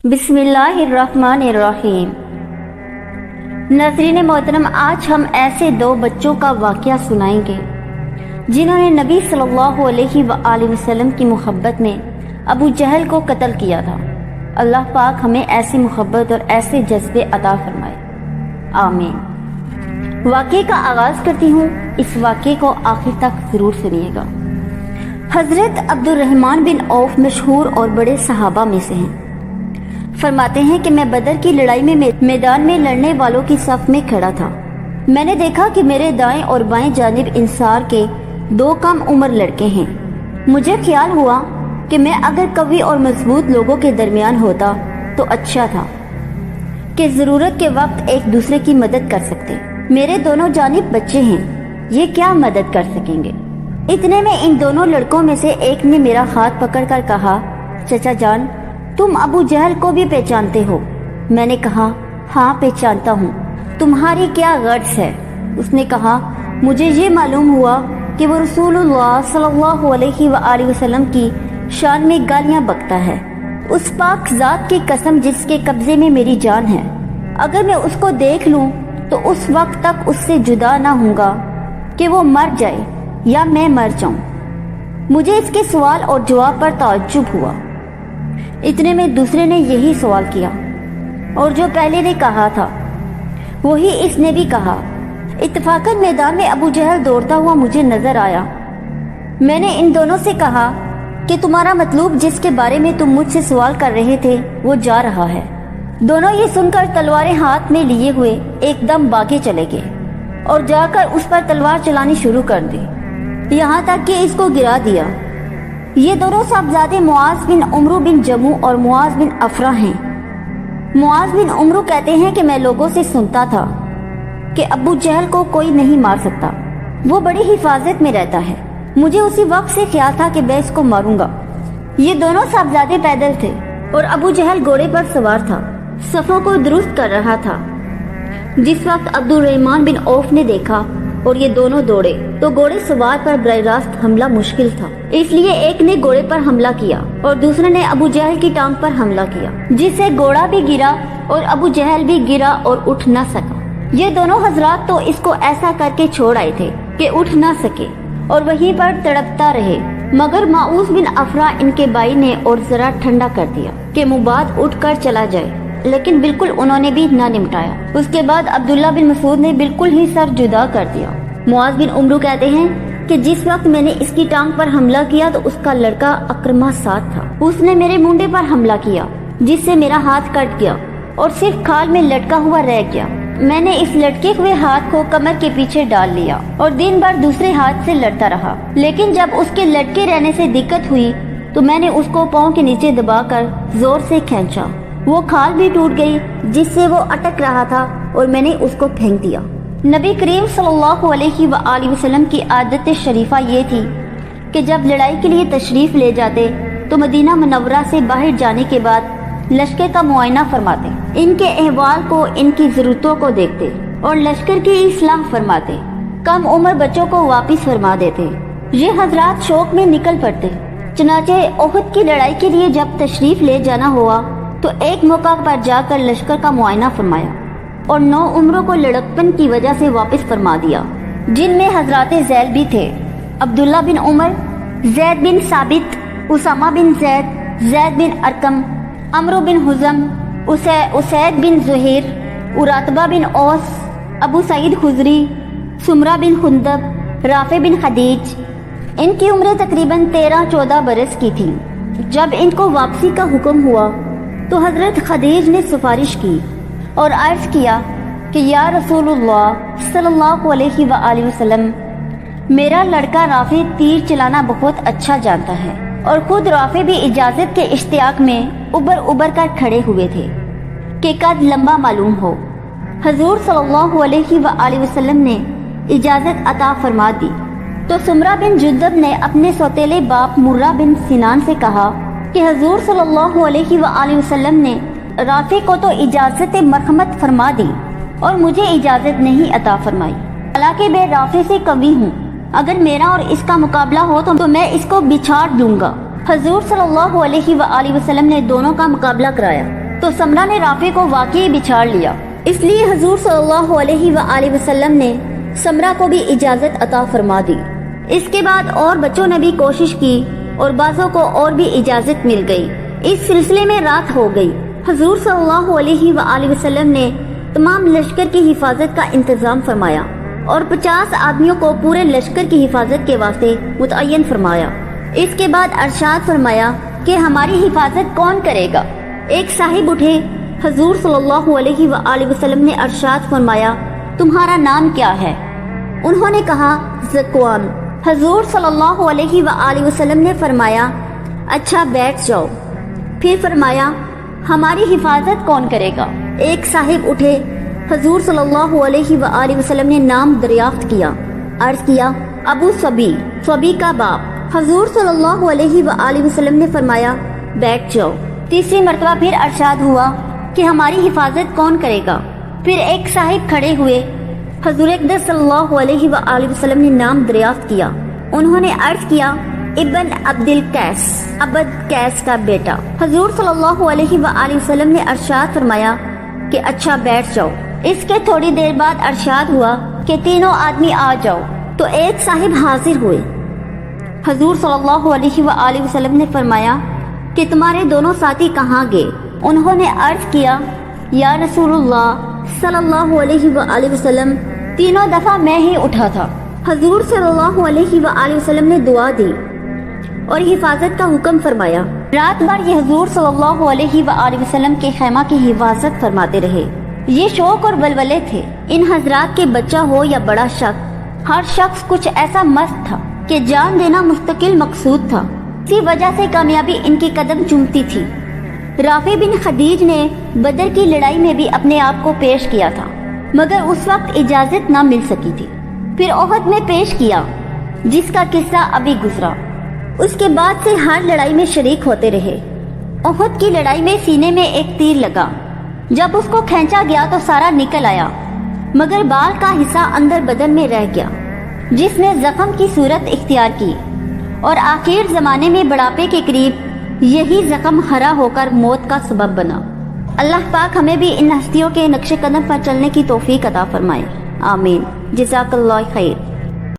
بسم اللہ الرحمن الرحیم۔ ناظرین محترم، آج ہم ایسے دو بچوں کا واقعہ سنائیں گے جنہوں نے نبی صلی اللہ علیہ وآلہ وسلم کی محبت میں ابو جہل کو قتل کیا تھا۔ اللہ پاک ہمیں ایسی محبت اور ایسے جذبے عطا فرمائے، آمین۔ واقعے کا آغاز کرتی ہوں، اس واقعے کو آخر تک ضرور سنیے گا۔ حضرت عبد الرحمن بن عوف مشہور اور بڑے صحابہ میں سے ہیں۔ فرماتے ہیں کہ میں بدر کی لڑائی میں میدان میں لڑنے والوں کی صف میں کھڑا تھا۔ میں نے دیکھا کہ میرے دائیں اور بائیں جانب انصار کے دو کم عمر لڑکے ہیں۔ مجھے خیال ہوا کہ میں اگر قوی اور مضبوط لوگوں کے درمیان ہوتا تو اچھا تھا کہ ضرورت کے وقت ایک دوسرے کی مدد کر سکتے۔ میرے دونوں جانب بچے ہیں، یہ کیا مدد کر سکیں گے؟ اتنے میں ان دونوں لڑکوں میں سے ایک نے میرا ہاتھ پکڑ کر کہا، چچا جان، تم ابو جہل کو بھی پہچانتے ہو؟ میں نے کہا، ہاں پہچانتا ہوں۔ تمہاری کیا غرض ہے؟ اس نے کہا، مجھے یہ معلوم ہوا کہ وہ رسول اللہ صلی اللہ علیہ وآلہ وسلم کی شان میں گالیاں بکتا ہے۔ اس پاک ذات کی قسم جس کے قبضے میں میری جان ہے، اگر میں اس کو دیکھ لوں تو اس وقت تک اس سے جدا نہ ہوں گا کہ وہ مر جائے یا میں مر جاؤں۔ مجھے اس کے سوال اور جواب پر تعجب ہوا۔ اتنے میں دوسرے نے یہی سوال کیا، اور جو پہلے نے کہا تھا وہی اس نے بھی کہا۔ اتفاقاً میدان میں ابو جہل دوڑتا ہوا مجھے نظر آیا۔ میں نے ان دونوں سے کہا کہ تمہارا مطلوب جس کے بارے میں تم مجھ سے سوال کر رہے تھے وہ جا رہا ہے۔ دونوں یہ سن کر تلواریں ہاتھ میں لیے ہوئے ایک دم باگے چلے گئے اور جا کر اس پر تلوار چلانی شروع کر دی، یہاں تک کہ اس کو گرا دیا۔ یہ دونوں صاحبزادے معاذ بن عمرو بن جموع اور معاذ بن افرا ہیں۔ معاذ بن عمرو کہتے ہیں کہ میں لوگوں سے سنتا تھا کہ ابو جہل کو کوئی نہیں مار سکتا، وہ بڑی حفاظت میں رہتا ہے۔ مجھے اسی وقت سے خیال تھا کہ میں اس کو ماروں گا۔ یہ دونوں صاحبزادے پیدل تھے اور ابو جہل گھوڑے پر سوار تھا، صفوں کو درست کر رہا تھا۔ جس وقت عبد الرحمن بن عوف نے دیکھا اور یہ دونوں دوڑے تو گھوڑے سوار پر براہ راست حملہ مشکل تھا، اس لیے ایک نے گھوڑے پر حملہ کیا اور دوسرے نے ابو جہل کی ٹانگ پر حملہ کیا، جس سے گھوڑا بھی گرا اور ابو جہل بھی گرا اور اٹھ نہ سکا۔ یہ دونوں حضرات تو اس کو ایسا کر کے چھوڑ آئے تھے کہ اٹھ نہ سکے اور وہیں پر تڑپتا رہے، مگر معاذ بن افرا ان کے بھائی نے اور ذرا ٹھنڈا کر دیا کہ مباد اٹھ کر چلا جائے، لیکن بالکل انہوں نے بھی نہ نمٹایا۔ اس کے بعد عبداللہ بن مسعود نے بالکل ہی سر جدا کر دیا۔ معاذ بن عمرو کہتے ہیں کہ جس وقت میں نے اس کی ٹانگ پر حملہ کیا تو اس کا لڑکا اکرمہ ساتھ تھا۔ اس نے میرے مونڈے پر حملہ کیا جس سے میرا ہاتھ کٹ گیا اور صرف کھال میں لٹکا ہوا رہ گیا۔ میں نے اس لٹکے ہوئے ہاتھ کو کمر کے پیچھے ڈال لیا اور دن بھر دوسرے ہاتھ سے لڑتا رہا، لیکن جب اس کے لٹکے رہنے سے دقت ہوئی تو میں نے اس کو پاؤں کے نیچے دبا کر زور سے کھینچا۔ وہ کھال بھی ٹوٹ گئی جس سے وہ اٹک رہا تھا اور میں نے اس کو پھینک دیا۔ نبی کریم صلی اللہ علیہ وآلہ وسلم کی عادت شریفہ یہ تھی کہ جب لڑائی کے لیے تشریف لے جاتے تو مدینہ منورہ سے باہر جانے کے بعد لشکر کا معائنہ فرماتے، ان کے احوال کو، ان کی ضرورتوں کو دیکھتے اور لشکر کی اصلاح فرماتے، کم عمر بچوں کو واپس فرما دیتے۔ یہ حضرات شوق میں نکل پڑتے۔ چنانچہ احد کی لڑائی کے لیے جب تشریف لے جانا ہوا تو ایک موقع پر جا کر لشکر کا معائنہ فرمایا اور 9 عمروں کو لڑکپن کی وجہ سے واپس فرما دیا، جن میں حضرات زید بھی تھے، عبداللہ بن عمر، زید بن ثابت، اسامہ بن زید، زید بن ارقم، عمرو بن حزم، اسید بن زہیر، اراتبہ بن اوس، ابو سعید خضری، سمرہ بن خندب، رافع بن خدیج۔ ان کی عمریں تقریباً 13-14 برس کی تھی۔ جب ان کو واپسی کا حکم ہوا تو حضرت خدیج نے سفارش کی اور عرض کیا کہ یا رسول اللہ صلی اللہ علیہ وآلہ وسلم، میرا لڑکا رافع تیر چلانا بہت اچھا جانتا ہے، اور خود رافع بھی اجازت کے اشتیاق میں ابر کر کھڑے ہوئے تھے کہ قد لمبا معلوم ہو۔ حضور صلی اللہ علیہ وآلہ وسلم نے اجازت عطا فرما دی تو سمرہ بن جندب نے اپنے سوتیلے باپ مرہ بن سنان سے کہا کہ حضور صلی اللہ علیہ وآلہ وسلم نے رافع کو تو اجازت مرحمت فرما دی اور مجھے اجازت نہیں عطا فرمائی، حالانکہ میں رافع سے قوی ہوں، اگر میرا اور اس کا مقابلہ ہو تو میں اس کو بچھاڑ دوں گا۔ حضور صلی اللہ علیہ وآلہ وسلم نے دونوں کا مقابلہ کرایا تو سمرہ نے رافع کو واقعی بچھاڑ لیا، اس لیے حضور صلی اللہ علیہ وآلہ وسلم نے سمرہ کو بھی اجازت عطا فرما دی۔ اس کے بعد اور بچوں نے بھی کوشش کی اور بعضوں کو اور بھی اجازت مل گئی۔ اس سلسلے میں رات ہو گئی۔ حضور صلی اللہ علیہ وآلہ وسلم نے تمام لشکر کی حفاظت کا انتظام فرمایا اور 50 آدمیوں کو پورے لشکر کی حفاظت کے واسطے متعین فرمایا۔ اس کے بعد ارشاد فرمایا کہ ہماری حفاظت کون کرے گا؟ ایک صاحب اٹھے، حضور صلی اللہ علیہ وآلہ وسلم نے ارشاد فرمایا تمہارا نام کیا ہے؟ انہوں نے کہا ذکوان۔ حضور صلی اللہ علیہ وآلہ وسلم نے فرمایا اچھا بیٹھ جاؤ۔ پھر فرمایا ہماری حفاظت کون کرے گا؟ ایک صاحب اٹھے، حضور صلی اللہ علیہ وآلہ وسلم نے نام دریافت کیا، عرض کیا ابو صبی، صبی کا باپ۔ حضور صلی اللہ علیہ وآلہ وسلم نے فرمایا بیٹھ جاؤ۔ تیسری مرتبہ پھر ارشاد ہوا کہ ہماری حفاظت کون کرے گا؟ پھر ایک صاحب کھڑے ہوئے، حضور اقدس صلی اللہ علیہ وآلہ وسلم نے نام دریافت کیا۔ انہوں نے عرض کیا ابن عبد القیس، عبد قیس کا بیٹا۔ حضور صلی اللہ علیہ وآلہ وسلم نے ارشاد فرمایا کہ اچھا بیٹھ جاؤ۔ اس کے تھوڑی دیر بعد ارشاد ہوا کہ تینوں آدمی آ جاؤ، تو ایک صاحب حاضر ہوئے۔ حضور صلی اللہ علیہ وآلہ وسلم نے فرمایا کہ تمہارے دونوں ساتھی کہاں گئے؟ انہوں نے عرض کیا یا رسول اللہ صلی اللہ علیہ وآلہ وسلم، تینوں دفعہ میں ہی اٹھا تھا۔ حضور صلی اللہ علیہ وآلہ وسلم نے دعا دی اور حفاظت کا حکم فرمایا۔ رات بھر یہ حضور صلی اللہ علیہ وآلہ وسلم کے خیمہ کی حفاظت فرماتے رہے۔ یہ شوق اور ولولے تھے۔ ان حضرات کے بچہ ہو یا بڑا شخص، ہر شخص کچھ ایسا مست تھا کہ جان دینا مستقل مقصود تھا۔ اسی وجہ سے کامیابی ان کی قدم چومتی تھی۔ رافع بن خدیج نے بدر کی لڑائی میں بھی اپنے آپ کو پیش کیا تھا، مگر اس وقت اجازت نہ مل سکی تھی۔ پھر احد میں پیش کیا، جس کا قصہ ابھی گزرا۔ اس کے بعد سے ہر لڑائی میں شریک ہوتے رہے۔ احد کی لڑائی میں سینے میں ایک تیر لگا، جب اس کو کھینچا گیا تو سارا نکل آیا، مگر بال کا حصہ اندر بدن میں رہ گیا، جس نے زخم کی صورت اختیار کی، اور آخر زمانے میں بڑھاپے کے قریب یہی زخم ہرا ہو کر موت کا سبب بنا۔ اللہ پاک ہمیں بھی ان ہستیوں کے نقش قدم پر چلنے کی توفیق عطا فرمائے، آمین۔ جزاک اللہ خیر۔